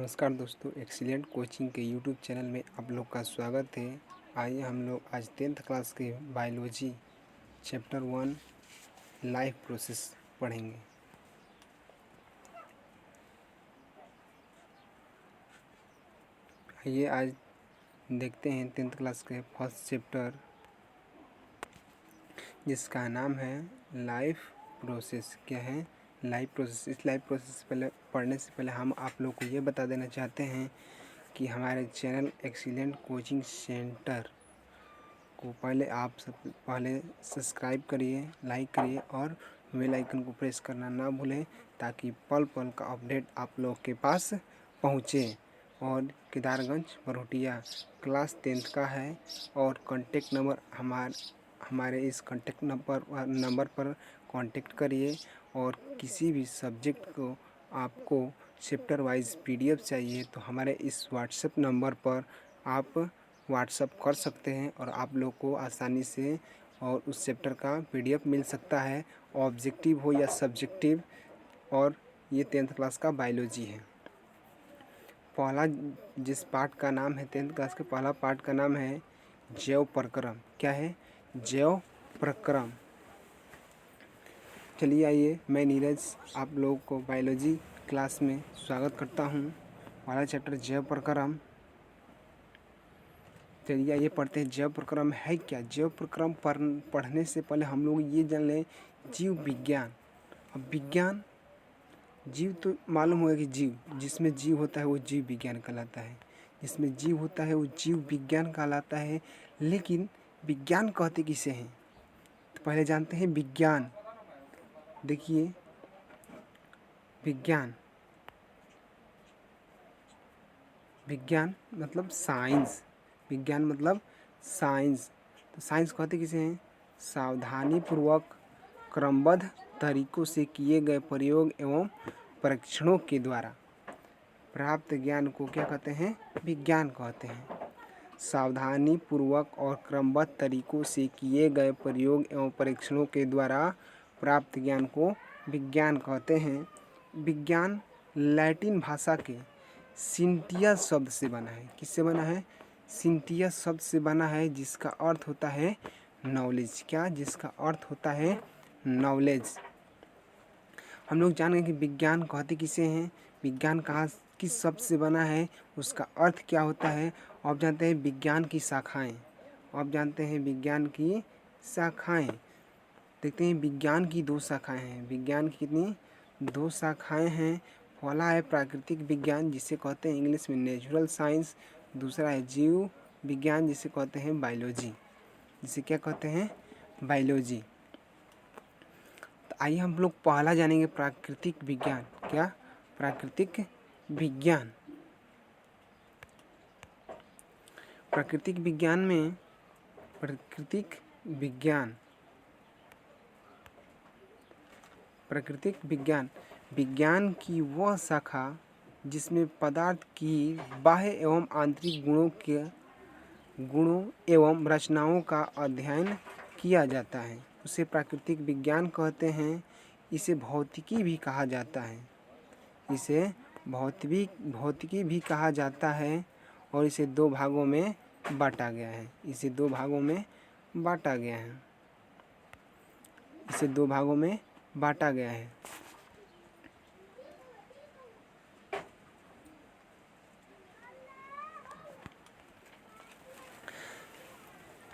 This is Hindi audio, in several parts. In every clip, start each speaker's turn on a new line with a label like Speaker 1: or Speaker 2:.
Speaker 1: नमस्कार दोस्तों, एक्सीलेंट कोचिंग के यूट्यूब चैनल में आप लोग का स्वागत है। आइए हम लोग आज 10th क्लास के बायोलॉजी चैप्टर 1 लाइफ प्रोसेस पढ़ेंगे। आइए आज देखते हैं 10th क्लास के फर्स्ट चैप्टर, जिसका नाम है लाइफ प्रोसेस। क्या है? Life process. इस लाइफ प्रोसेस पहले पढ़ने से पहले हम आप लोग को ये बता देना चाहते हैं कि हमारे चैनल एक्सीलेंट कोचिंग सेंटर को पहले सब्सक्राइब करिए, लाइक करिए और बेल आइकन को प्रेस करना ना भूलें, ताकि पल पल का अपडेट आप लोग के पास पहुँचे। और केदारगंज बरहुटिया क्लास 10th का है और कांटेक्ट नंबर हमारे इस कांटेक्ट नंबर पर कांटेक्ट करिए। और किसी भी सब्जेक्ट को आपको चैप्टर वाइज PDF चाहिए तो हमारे इस व्हाट्सएप नंबर पर आप व्हाट्सअप कर सकते हैं और आप लोग को आसानी से और उस चैप्टर का PDF मिल सकता है, ऑब्जेक्टिव हो या सब्जेक्टिव। और ये 10th क्लास का बायोलॉजी है। पहला जिस पार्ट का नाम है 10th क्लास के पहला पार्ट का नाम है जैव प्रक्रम। क्या है? जैव प्रक्रम। चलिए आइए, मैं नीरज आप लोगों को बायोलॉजी क्लास में स्वागत करता हूँ। पहला चैप्टर जैव प्रक्रम। चलिए आइए पढ़ते हैं जैव प्रक्रम है क्या। जैव प्रक्रम पढ़ने से पहले हम लोग ये जान लें जीव विज्ञान। अब विज्ञान, जीव तो मालूम होगा कि जीव, जिसमें जीव होता है वो जीव विज्ञान कहलाता है। जिसमें जीव होता है वो जीव विज्ञान कहलाता है। लेकिन विज्ञान कहते किसे हैं? तो पहले जानते हैं विज्ञान। देखिए, विज्ञान मतलब साइंस। विज्ञान मतलब साइंस। तो साइंस कहते किसे हैं? सावधानी पूर्वक क्रमबद्ध तरीकों से किए गए प्रयोग एवं परीक्षणों के द्वारा प्राप्त ज्ञान को क्या कहते हैं? विज्ञान कहते हैं। सावधानी पूर्वक और क्रमबद्ध तरीकों से किए गए प्रयोग एवं परीक्षणों के द्वारा प्राप्त ज्ञान को विज्ञान कहते हैं। विज्ञान लैटिन भाषा के सिंटिया शब्द से बना है। किससे बना है? सिंटिया शब्द से बना है, जिसका अर्थ होता है नॉलेज। क्या? जिसका अर्थ होता है नॉलेज। हम लोग जान गए कि विज्ञान कहते किसे हैं, विज्ञान कहाँ किस शब्द से बना है, उसका अर्थ क्या होता है। अब जानते हैं विज्ञान की शाखाएं। अब जानते हैं विज्ञान की शाखाएं। देखते हैं विज्ञान की 2 शाखाएं हैं। विज्ञान की कितनी? 2 शाखाएं हैं। पहला है प्राकृतिक विज्ञान, जिसे कहते हैं इंग्लिश में नेचुरल साइंस। दूसरा है जीव विज्ञान, जिसे कहते हैं बायोलॉजी। जिसे क्या कहते हैं? बायोलॉजी। तो आइए हम लोग पहला जानेंगे प्राकृतिक विज्ञान। क्या? प्राकृतिक विज्ञान। प्राकृतिक विज्ञान में प्राकृतिक विज्ञान विज्ञान की वह शाखा जिसमें पदार्थ की बाह्य एवं आंतरिक गुणों एवं रचनाओं का अध्ययन किया जाता है, उसे प्राकृतिक विज्ञान कहते हैं। इसे भौतिकी भी कहा जाता है। इसे भौतिकी भी कहा जाता है और इसे 2 भागों में बांटा गया है। इसे 2 भागों में बांटा गया है। इसे 2 भागों में बांटा गया है।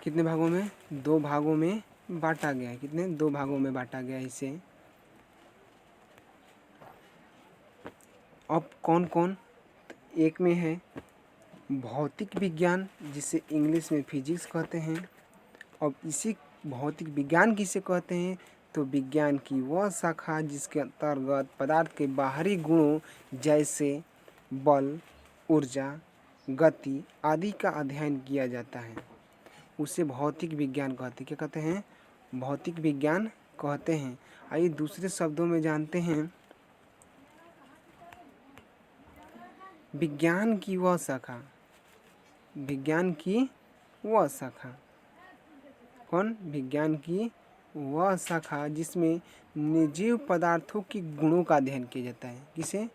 Speaker 1: कितने भागों में? 2 भागों में बांटा गया है। कितने? 2 भागों में बांटा गया है इसे। अब कौन कौन? एक में है भौतिक विज्ञान, जिसे इंग्लिश में फिजिक्स कहते हैं। अब इसी भौतिक विज्ञान किसे कहते हैं? तो विज्ञान की वह शाखा जिसके अंतर्गत पदार्थ के बाहरी गुणों जैसे बल, ऊर्जा, गति आदि का अध्ययन किया जाता है, उसे भौतिक विज्ञान कहते हैं। क्या कहते हैं? भौतिक विज्ञान कहते हैं। आइए दूसरे शब्दों में जानते हैं विज्ञान की वह शाखा। विज्ञान की वह शाखा कौन? विज्ञान की वह शाखा जिसमें निर्जीव पदार्थों के गुणों का अध्ययन किया जाता है। किसे?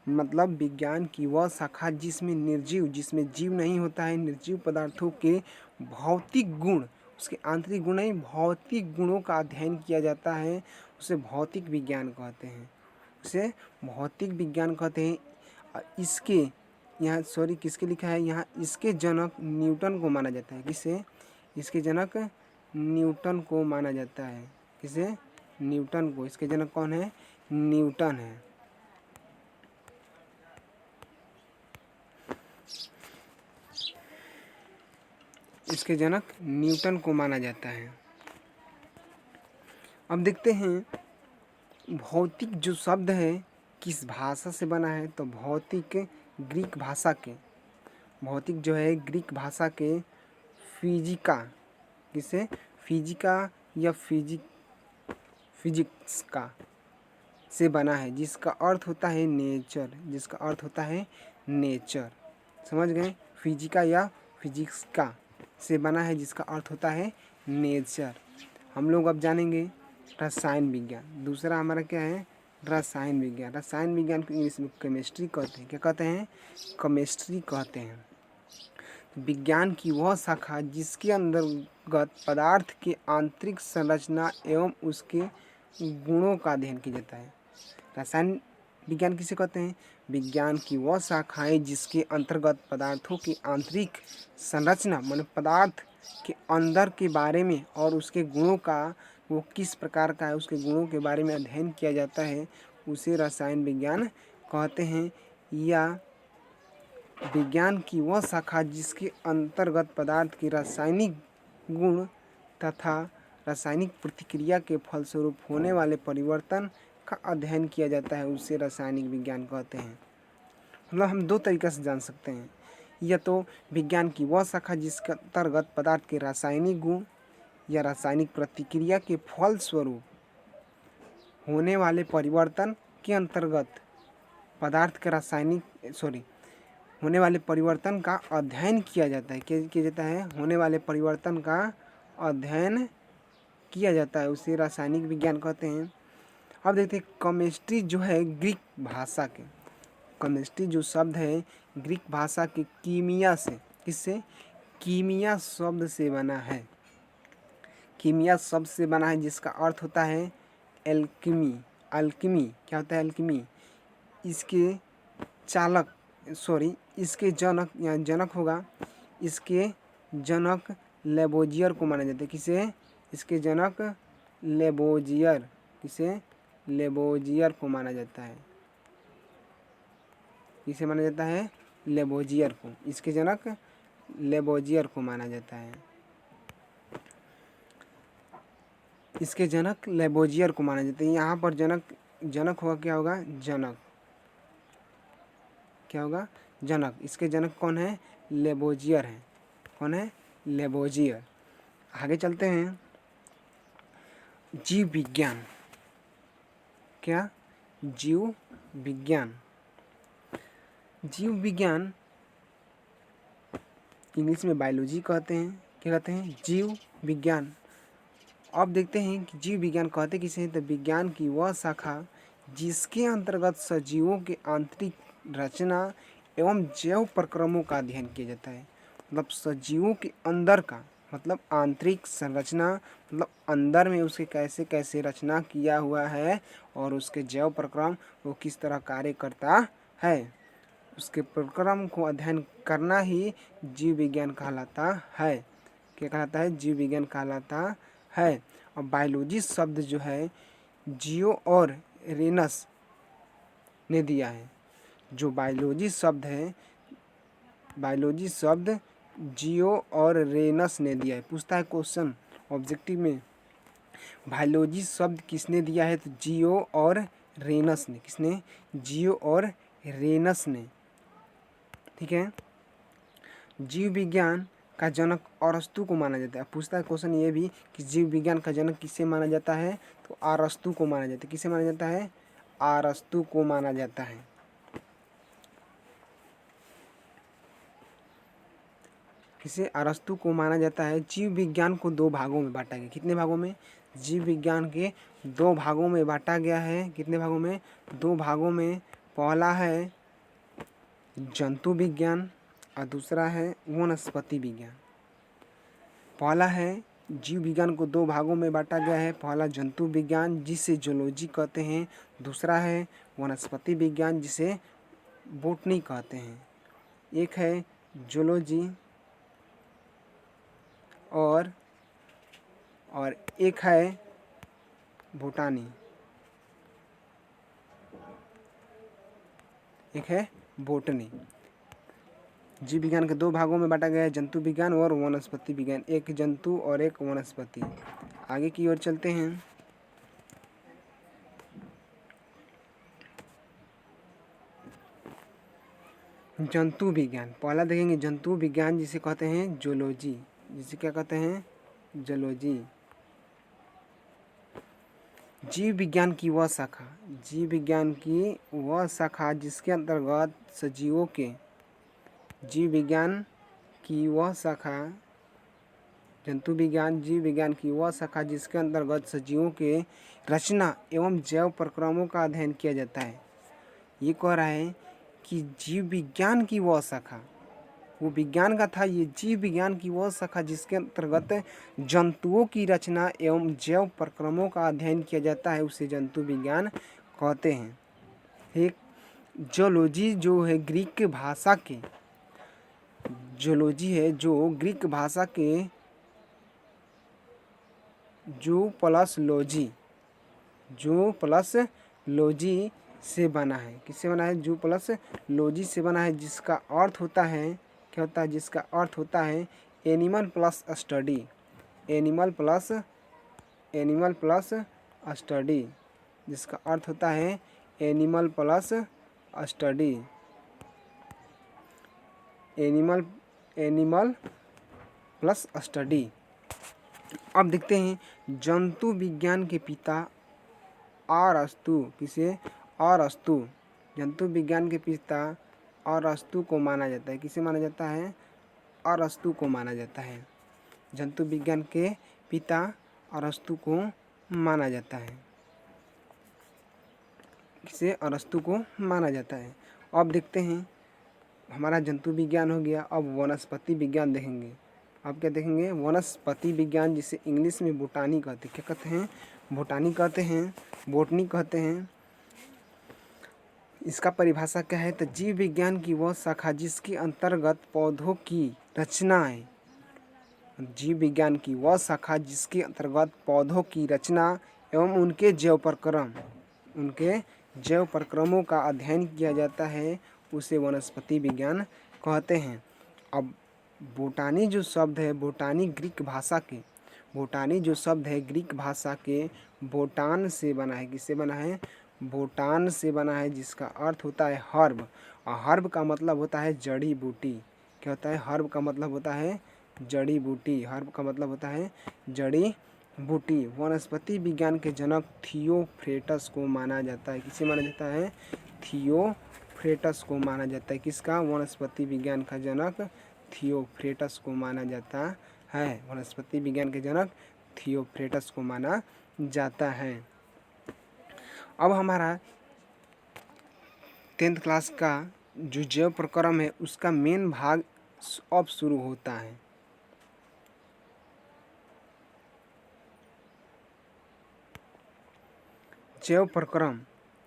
Speaker 1: मतलब विज्ञान की वह शाखा जिसमें निर्जीव, जिसमें जीव नहीं होता है, निर्जीव पदार्थों के भौतिक गुण, उसके आंतरिक गुण नहीं, भौतिक गुणों का अध्ययन किया जाता है, उसे भौतिक विज्ञान कहते हैं, उसे भौतिक विज्ञान कहते हैं। इसके यहाँ किसके लिखा है यहाँ, इसके जनक न्यूटन को माना जाता है। किसे? इसके जनक न्यूटन को माना जाता है। किसे? न्यूटन को। इसके जनक कौन है? न्यूटन है। इसके जनक न्यूटन को माना जाता है। अब देखते हैं भौतिक जो शब्द है किस भाषा से बना है, तो भौतिक ग्रीक भाषा के, भौतिक जो है ग्रीक भाषा के फिजिका, किसे? फिजिका या फिजिक्स का से बना है, जिसका अर्थ होता है नेचर, जिसका अर्थ होता है नेचर। समझ गए? फिजिका या फिजिक्स का से बना है, जिसका अर्थ होता है नेचर। हम लोग अब जानेंगे रसायन विज्ञान। दूसरा हमारा क्या है? रसायन विज्ञान। रसायन विज्ञान को इंग्लिश में केमिस्ट्री कहते हैं। क्या कहते हैं? केमिस्ट्री कहते हैं। विज्ञान की वह शाखा जिसके अंतर्गत पदार्थ के आंतरिक संरचना एवं उसके गुणों का अध्ययन किया जाता है। रसायन विज्ञान किसे कहते हैं? विज्ञान की वह शाखाएं जिसके अंतर्गत पदार्थों की आंतरिक संरचना, माने पदार्थ के अंदर के बारे में और उसके गुणों का, वो किस प्रकार का है, उसके गुणों के बारे में अध्ययन किया जाता है, उसे रसायन विज्ञान कहते हैं। या विज्ञान की वह शाखा जिसके अंतर्गत पदार्थ के रासायनिक गुण तथा रासायनिक प्रतिक्रिया के फलस्वरूप होने वाले परिवर्तन का अध्ययन किया जाता है, उसे रासायनिक विज्ञान कहते हैं। मतलब हम दो तरीक़े से जान सकते हैं, या तो विज्ञान की वह शाखा जिसके अंतर्गत पदार्थ के रासायनिक गुण या रासायनिक प्रतिक्रिया के फलस्वरूप होने वाले परिवर्तन के अंतर्गत पदार्थ के होने वाले परिवर्तन का अध्ययन किया जाता है। क्या किया जाता है? होने वाले परिवर्तन का अध्ययन किया जाता है, उसे रासायनिक विज्ञान कहते हैं। अब देखते हैं केमिस्ट्री जो है ग्रीक भाषा के, केमिस्ट्री जो शब्द है ग्रीक भाषा के कीमिया से, किससे? कीमिया शब्द से बना है। कीमिया शब्द से बना है, जिसका अर्थ होता है एल्केमी। अल्केमी क्या होता है? एल्केमी। इसके इसके जनक, यहाँ जनक होगा, इसके जनक लेबोजियर को माना जाता है। किसे? इसके जनक लेबोजियर। किसे? लेबोजियर को माना जाता है। किसे माना जाता है? लेबोजियर को। इसके जनक लेबोजियर को माना जाता है। इसके जनक लेबोजियर को माना जाता है। यहाँ पर जनक होगा, क्या होगा? जनक। क्या होगा? जनक। इसके जनक कौन है? लेबोजियर है। कौन है? लेबोजियर। आगे चलते हैं। जीव विज्ञान। क्या? जीव विज्ञान। जीव विज्ञान इंग्लिश में बायोलॉजी कहते हैं। क्या कहते हैं? जीव विज्ञान। अब देखते हैं कि जीव विज्ञान कहते किसे हैं, तो विज्ञान की वह शाखा जिसके अंतर्गत सजीवों के आंतरिक रचना एवं जैव प्रक्रमों का अध्ययन किया जाता है। मतलब सजीवों के अंदर का, मतलब आंतरिक संरचना, मतलब अंदर में उसके कैसे कैसे रचना किया हुआ है और उसके जैव प्रक्रम वो किस तरह कार्य करता है, उसके प्रक्रम को अध्ययन करना ही जीव विज्ञान कहलाता है। क्या कहलाता है? जीव विज्ञान कहलाता है। और बायोलॉजी शब्द जो है जियो और रेनस ने दिया है। जो बायोलॉजी शब्द है, बायोलॉजी शब्द जियो और रेनस ने दिया है। पूछता है क्वेश्चन ऑब्जेक्टिव में, बायोलॉजी शब्द किसने दिया है, तो जियो और रेनस ने। किसने? जियो और रेनस ने। ठीक है। जीव विज्ञान का जनक अरस्तु को माना जाता है। पूछता है क्वेश्चन ये भी कि जीव विज्ञान का जनक किसे माना जाता है, तो अरस्तु को माना जाता है। किसे माना जाता है? अरस्तु को माना जाता है। किसे? अरस्तु को माना जाता है। जीव विज्ञान को दो भागों में बांटा गया। कितने भागों में? जीव विज्ञान के दो भागों में बांटा गया है। कितने भागों में? दो भागों में। पहला है जंतु विज्ञान और दूसरा है वनस्पति विज्ञान। पहला है जीव विज्ञान को दो भागों में बांटा गया है। पहला जंतु विज्ञान जिसे जूलॉजी कहते हैं, दूसरा है वनस्पति विज्ञान जिसे बोटनी कहते हैं। एक है जूलॉजी और एक है बोटानी, एक है बोटनी। जीव विज्ञान के दो भागों में बांटा गया है, जंतु विज्ञान और वनस्पति विज्ञान। एक जंतु और एक वनस्पति। आगे की ओर चलते हैं। जंतु विज्ञान पहला देखेंगे, जंतु विज्ञान जिसे कहते हैं जूलॉजी, जिसे क्या कहते हैं जूलॉजी। जीव विज्ञान की वह शाखा, जीव विज्ञान की वह शाखा जिसके अंतर्गत सजीवों के, जीव विज्ञान की वह शाखा, जंतु विज्ञान जीव विज्ञान की वह शाखा जिसके अंतर्गत सजीवों के रचना एवं जैव प्रक्रमों का अध्ययन किया जाता है। ये कह रहा है कि जीव विज्ञान की वह शाखा, वो विज्ञान का था, ये जीव विज्ञान की वह शाखा जिसके अंतर्गत जंतुओं की रचना एवं जैव प्रक्रमों का अध्ययन किया जाता है, उसे जंतु विज्ञान कहते हैं। एक जूलॉजी जो है ग्रीक भाषा के, जूलॉजी है जो ग्रीक भाषा के जू प्लस लॉजी से बना है। किससे बना है? जू प्लस लॉजी से बना है, जिसका अर्थ होता है, क्या होता है? जिसका अर्थ होता है animal plus study, animal plus study, जिसका अर्थ होता है animal plus study, animal plus study. अब देखते हैं जंतु विज्ञान के पिता अरस्तु, किसे? अरस्तु। जंतु विज्ञान के पिता अरस्तु को माना जाता है। किसे माना जाता है? अरस्तु को माना जाता है। जंतु विज्ञान के पिता अरस्तु को माना जाता है। किसे? अरस्तु को माना जाता है। अब देखते हैं, हमारा जंतु विज्ञान हो गया, अब वनस्पति विज्ञान देखेंगे। अब क्या देखेंगे? वनस्पति विज्ञान, जिसे इंग्लिश में बोटानी कहते हैं। क्या कहते हैं? बोटानी कहते हैं, बोटनी कहते हैं। इसका परिभाषा क्या है? तो जीव विज्ञान की वह शाखा जिसके अंतर्गत पौधों की रचनाएं, जीव विज्ञान की वह शाखा जिसके अंतर्गत पौधों की रचना एवं उनके जैव प्रक्रमों का अध्ययन किया जाता है, उसे वनस्पति विज्ञान कहते हैं। अब बोटानी जो शब्द है, बोटानी ग्रीक भाषा के, बोटानी जो शब्द है ग्रीक भाषा के बोटान से बना है। किससे बना है? बोटान से बना है, जिसका अर्थ होता है हर्ब, और हर्ब का मतलब होता है जड़ी बूटी। क्या होता है? हर्ब का मतलब होता है जड़ी बूटी, हर्ब का मतलब होता है जड़ी बूटी। वनस्पति विज्ञान के जनक थियोफ्रेटस को माना जाता है। किसे माना जाता है? थियोफ्रेटस को माना जाता है। किसका? वनस्पति विज्ञान का जनक थियोफ्रेटस को माना जाता है। वनस्पति विज्ञान के जनक थियोफ्रेटस को माना जाता है। अब हमारा 10th क्लास का जो जैव प्रक्रम है, उसका मेन भाग अब शुरू होता है। जैव प्रक्रम,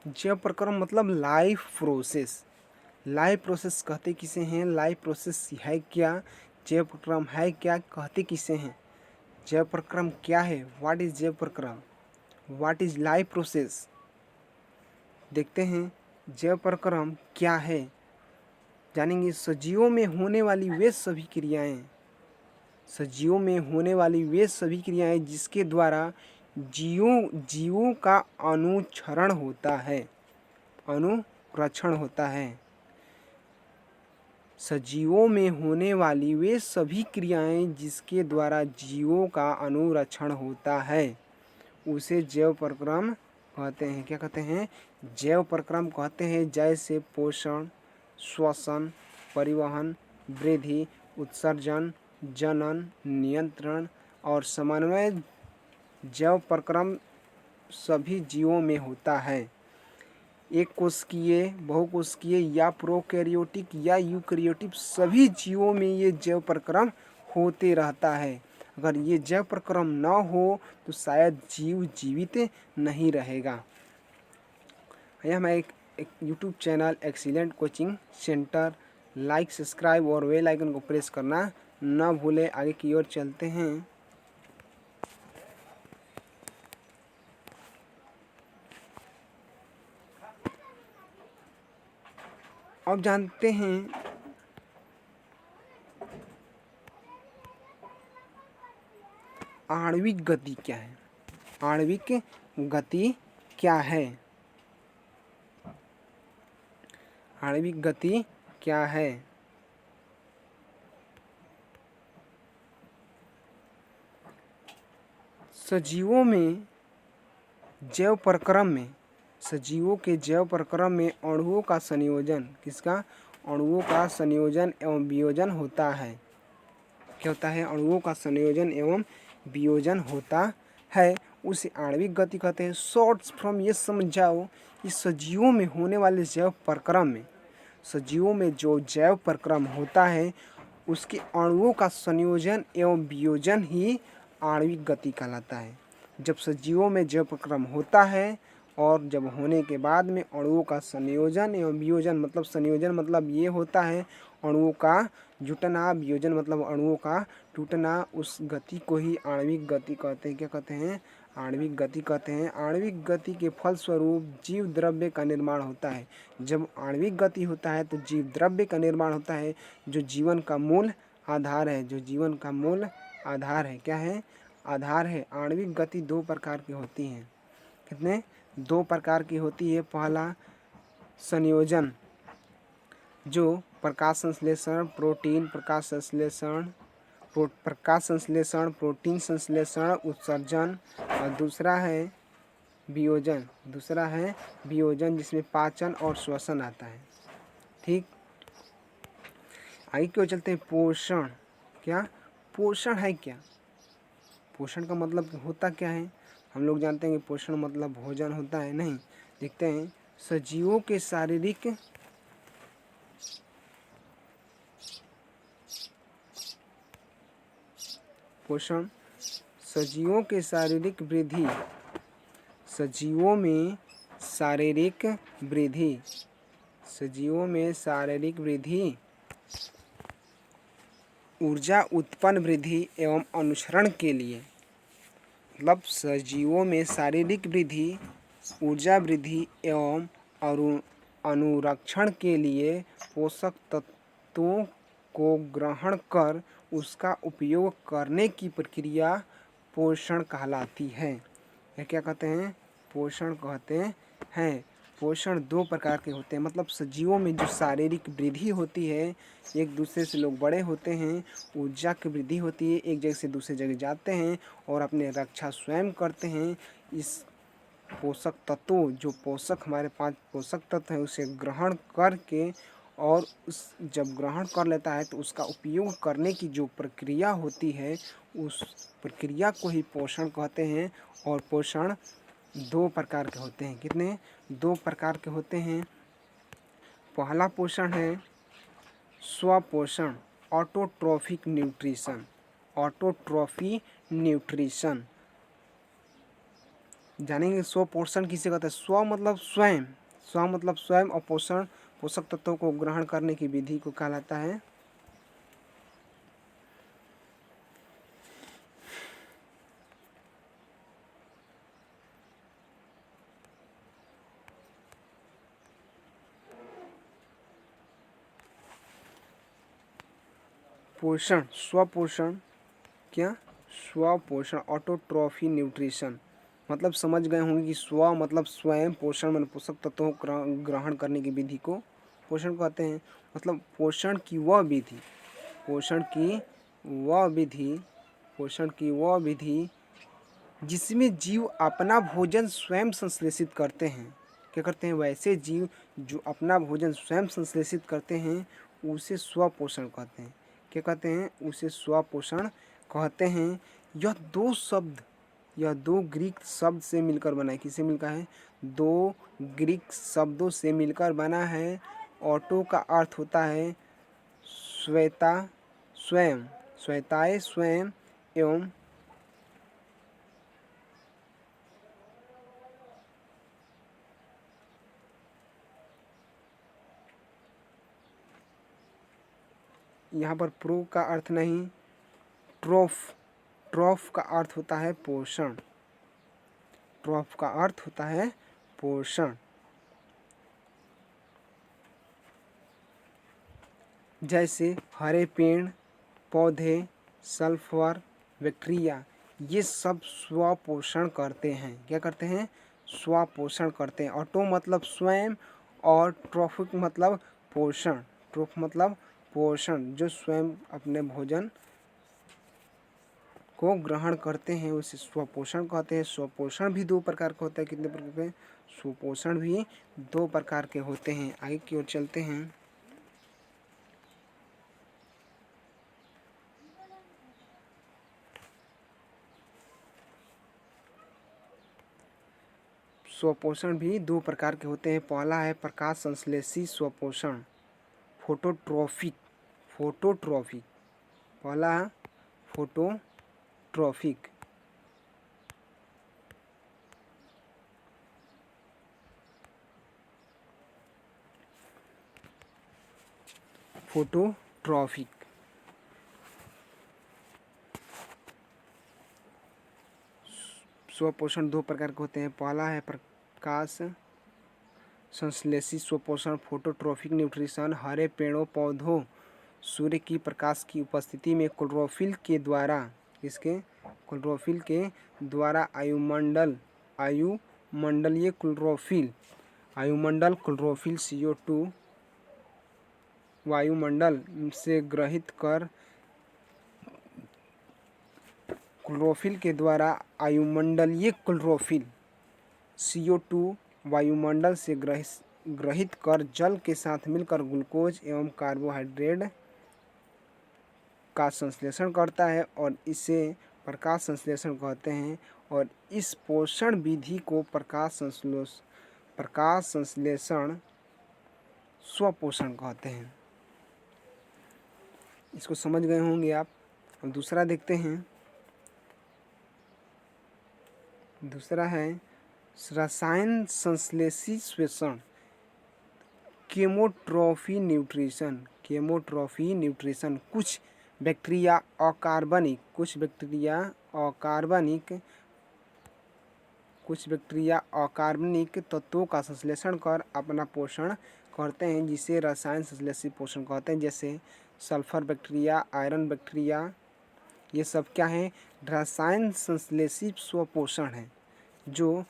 Speaker 1: जैव प्रक्रम मतलब लाइफ प्रोसेस। लाइफ प्रोसेस कहते किसे हैं? लाइफ प्रोसेस है क्या? जैव प्रक्रम है क्या? कहते किसे हैं? जैव प्रक्रम क्या है? व्हाट इज जैव प्रक्रम? What is life process? देखते हैं जैव प्रक्रम क्या है, जानेंगे। सजीवों में होने वाली वे सभी क्रियाएं, सजीवों में होने वाली वे सभी क्रियाएं जिसके द्वारा जीवों का अनुक्षरण होता है, अनुरक्षण होता है। सजीवों में होने वाली वे सभी क्रियाएं जिसके द्वारा जीवों का अनुरक्षण होता है, उसे जैव प्रक्रम कहते हैं। क्या कहते हैं? जैव प्रक्रम कहते हैं। जैसे पोषण, श्वसन, परिवहन, वृद्धि, उत्सर्जन, जनन, नियंत्रण और समन्वय जैव प्रक्रम सभी जीवों में होता है। एक कोशिकीय, बहुकोशिकीय या प्रोकैरियोटिक या यूकैरियोटिक सभी जीवों में ये जैव प्रक्रम होते रहता है। अगर ये जैव प्रक्रम न हो तो शायद जीव जीवित नहीं रहेगा। यह हमारा एक YouTube channel excellent coaching centre. Like, subscribe और बेल आइकन को प्रेस करना न भूलें। आगे की ओर चलते हैं। अब जानते हैं आणविक गति क्या है। आणविक गति क्या है? आणविक गति क्या है? सजीवों में जैव प्रक्रम में, सजीवों के जैव प्रक्रम में अणुओं का संयोजन, किसका? अणुओं का संयोजन एवं वियोजन होता है। क्या होता है? अणुओं का संयोजन एवं वियोजन होता है, उसे आणविक गति कहते हैं। शॉर्ट्स फ्रॉम ये समझ जाओ कि सजीवों में होने वाले जैव प्रक्रम में, सजीवों में जो जैव प्रक्रम होता है उसके अणुओं का संयोजन एवं वियोजन ही आणविक गति कहलाता है। जब सजीवों में जैव प्रक्रम होता है और जब होने के बाद में अणुओं का संयोजन एवं वियोजन, मतलब संयोजन मतलब ये होता है अणुओं का जुटना, वियोजन मतलब अणुओं का टूटना, उस गति को ही आणविक गति कहते हैं। क्या कहते हैं? आणविक गति कहते हैं। आणविक गति के फलस्वरूप जीव द्रव्य का निर्माण होता है। जब आणविक गति होता है तो जीव द्रव्य का निर्माण होता है, जो जीवन का मूल आधार है, जो जीवन का मूल आधार है। क्या है? आधार है। आणविक गति दो प्रकार की होती हैं। कितने? दो प्रकार की होती है। पहला संयोजन, जो प्रकाश संश्लेषण, प्रोटीन प्रकाश संश्लेषण, प्रोटीन संश्लेषण, उत्सर्जन। और दूसरा है वियोजन, दूसरा है वियोजन जिसमें पाचन और श्वसन आता है। ठीक, आगे क्यों चलते हैं। पोषण। क्या पोषण है? क्या पोषण का मतलब होता क्या है? हम लोग जानते हैं कि पोषण मतलब भोजन होता है। नहीं, देखते हैं। सजीवों के शारीरिक पोषण, सजीवों के शारीरिक वृद्धि, सजीवों में शारीरिक वृद्धि, सजीवों में शारीरिक वृद्धि, ऊर्जा उत्पन्न वृद्धि एवं अनुसरण के लिए, मतलब सजीवों में शारीरिक वृद्धि, ऊर्जा वृद्धि एवं अनुरक्षण के लिए पोषक तत्वों को ग्रहण कर उसका उपयोग करने की प्रक्रिया पोषण कहलाती है। यह क्या कहते हैं? पोषण कहते हैं। पोषण दो प्रकार के होते हैं, मतलब सजीवों में जो शारीरिक वृद्धि होती है, एक दूसरे से लोग बड़े होते हैं, ऊर्जा की वृद्धि होती है, एक जगह से दूसरे जगह जाते हैं और अपने रक्षा स्वयं करते हैं। इस पोषक तत्वों, जो पोषक हमारे 5 पोषक तत्व हैं, उसे ग्रहण करके और उस जब ग्रहण कर लेता है तो उसका उपयोग करने की जो प्रक्रिया होती है, उस प्रक्रिया को ही पोषण कहते हैं। और पोषण दो प्रकार के होते हैं। कितने? दो प्रकार के होते हैं। पहला पोषण है स्वपोषण, ऑटोट्रॉफिक न्यूट्रिशन। ऑटोट्रॉफी न्यूट्रिशन जानेंगे। स्वपोषण किसे कहते हैं? स्व मतलब स्वयं, स्व मतलब स्वयं, और पोषण पोषक तत्वों को ग्रहण करने की विधि को कहलाता है पोषण। स्वपोषण। क्या? स्वपोषण, ऑटोट्रॉफी न्यूट्रिशन। मतलब समझ गए होंगे कि स्व मतलब स्वयं, पोषण मतलब पोषक तत्वों को ग्रहण करने की विधि को पोषण कहते हैं। मतलब पोषण की वह विधि, पोषण की वह विधि, पोषण की वह विधि जिसमें जीव अपना भोजन स्वयं संश्लेषित करते हैं। क्या करते हैं? वैसे जीव जो अपना भोजन स्वयं संश्लेषित करते हैं उसे स्वपोषण कहते हैं। क्या कहते हैं? उसे स्वपोषण कहते हैं। यह यह दो ग्रीक शब्द से मिलकर बना है। किससे मिलकर है? दो ग्रीक शब्दों से मिलकर बना है। ऑटो का अर्थ होता है श्वेता स्वयं, श्वेताए स्वयं एवं यहाँ पर प्रो का अर्थ नहीं, ट्रोफ, ट्रोफ का अर्थ होता है पोषण, ट्रोफ का अर्थ होता है पोषण। जैसे हरे पेड़ पौधे, सल्फर, बैक्टीरिया, ये सब स्वपोषण करते हैं। क्या करते हैं? स्वपोषण करते हैं। ऑटो मतलब स्वयं और ट्रोफिक मतलब पोषण, ट्रोफ मतलब पोषण, जो स्वयं अपने भोजन को ग्रहण करते हैं उसे स्वपोषण कहते हैं। स्वपोषण भी दो प्रकार के होते हैं। कितने प्रकार के? स्वपोषण भी दो प्रकार के होते हैं। आगे की ओर चलते हैं। स्वपोषण भी दो प्रकार के होते हैं। पहला है प्रकाश संश्लेषी स्वपोषण, फोटोट्रॉफिक, फोटोट्रॉफिक, पहला फोटोट्रॉफिक। फोटोट्रॉफिक स्वपोषण दो प्रकार के होते हैं। पहला है प्रकाश संश्लेषी स्वपोषण, फोटोट्रॉफिक न्यूट्रिशन। हरे पेड़ों पौधों सूर्य की प्रकाश की उपस्थिति में क्लोरोफिल के द्वारा, इसके क्लोरोफिल के द्वारा आयुमंडलीय क्लोरोफिल, आयुमंडल क्लोरोफिल CO2 वायुमंडल से ग्रहित कर, क्लोरोफिल के द्वारा आयुमंडलीय क्लोरोफिल CO2 वायुमंडल से ग्रहित कर जल के साथ मिलकर ग्लूकोज एवं कार्बोहाइड्रेट का संश्लेषण करता है और इसे प्रकाश संश्लेषण कहते हैं। और इस पोषण विधि को प्रकाश संश्लेषण स्वपोषण कहते हैं। इसको समझ गए होंगे आप। अब दूसरा देखते हैं। दूसरा है रसायन संश्लेषी श्वेषण, केमोट्रॉफी न्यूट्रिशन, केमोट्रॉफी न्यूट्रिशन। कुछ बैक्टीरिया अकार्बनिक तत्वों का संश्लेषण कर अपना पोषण करते हैं, जिसे रसायन संश्लेषी पोषण कहते हैं। जैसे सल्फर बैक्टीरिया, आयरन बैक्टीरिया, ये सब क्या है? रसायन संश्लेषी स्वपोषण है, जो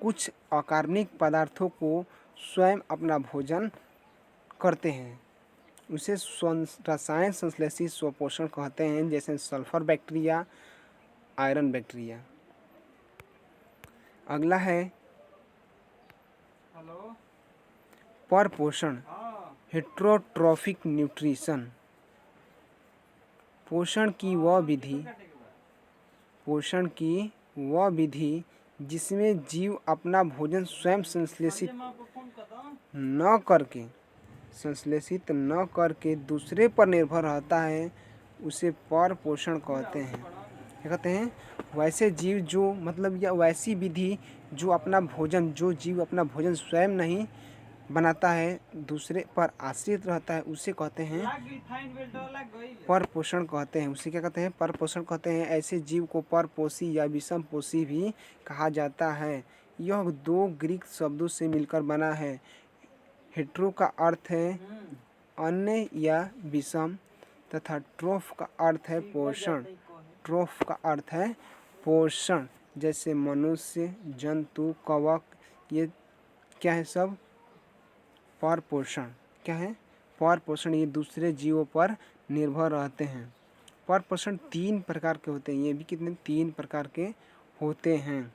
Speaker 1: कुछ अकार्बनिक पदार्थों को स्वयं अपना भोजन करते हैं, उसे रसायन संश्लेषी स्वपोषण कहते हैं। जैसे सल्फर बैक्टीरिया, आयरन बैक्टीरिया। अगला है परपोषण, हेटेरोट्रॉफिक न्यूट्रिशन। पोषण की वह विधि जिसमें जीव अपना भोजन स्वयं संश्लेषित न करके दूसरे पर निर्भर रहता है, उसे परपोषण कहते हैं। क्या कहते हैं? वैसे जीव जो मतलब या वैसी विधि जो जीव अपना भोजन स्वयं नहीं बनाता है, दूसरे पर आश्रित रहता है, उसे कहते हैं परपोषण कहते हैं। उसे क्या कहते हैं? परपोषण कहते हैं। ऐसे जीव को परपोषी या विषमपोषी भी कहा जाता है। यह दो ग्रीक शब्दों से मिलकर बना है। हेटेरो का अर्थ है अन्य या विषम तथा ट्रोफ का अर्थ है पोषण, ट्रोफ का अर्थ है पोषण। जैसे मनुष्य, जंतु, कवक, ये क्या है? सब परपोषण। क्या है? परपोषण। ये दूसरे जीवों पर निर्भर रहते हैं। परपोषण 3 प्रकार के होते हैं। ये भी कितने? 3 प्रकार के होते हैं।